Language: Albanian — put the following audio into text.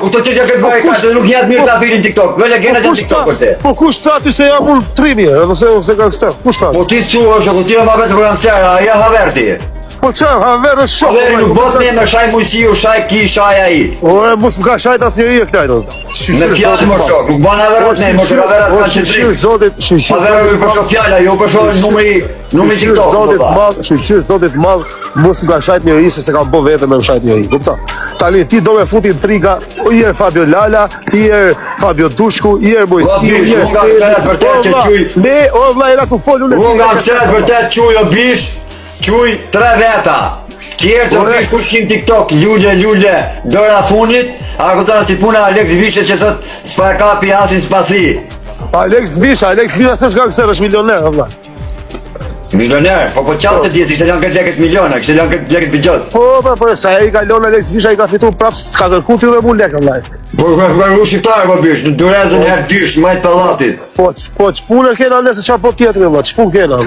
këto që këtë bëjë ka të nuk janë mirë ta filin TikTok. Vële gjena të TikTok për te. Po kush ta ty se jam unë 3000, edhe se gangster. Kush ta? Po ti quhesh, ku ti ma vetë programcer, aja haverti. Po çfarë, haver është shok. Haveri nuk bot me shaj mujësiu, shaj ki, shaj ai. O mos më ka shajt asnjëri këtaj. Në fjalë më shok, nuk bën haverat ne, mos haverat kanë qendrim. Zotit, Haveri për shok fjala, jo për shok numri TikTok. Zotit madh, zotit madh, mos më ka shajt njëri se kam bë vetëm me shajt njëri. Kupton? Tani ti do me futi intriga, i er Fabio Lala, i er Fabio Dushku, i er Mojsiu, i er Ne, o vllai la ku fol unë. Unë nga qenë vërtet quj o bish, quj 3 veta. Tjerë të bish kush kim TikTok, lule, dëra funit, a këtëra si puna Alex Vishe që thot s'pa e kapi asin s'pa thi. Alex Vishe s'është gangster, është milioner, vllai. Milioner, po qatë të djesë, ishte lanë këtë leket miliona, kështë lanë këtë leket bëgjës. Po, sa e i ka lonë Alex Visha, i ka fitu prapë, ka kërku ty dhe mu lekë, vllai. Po, kërku shqiptarë, po bish, në durezën herë dysh, majtë palatit. Po, që punë e kena nëse qa po tjetëri, vllai, që punë kena?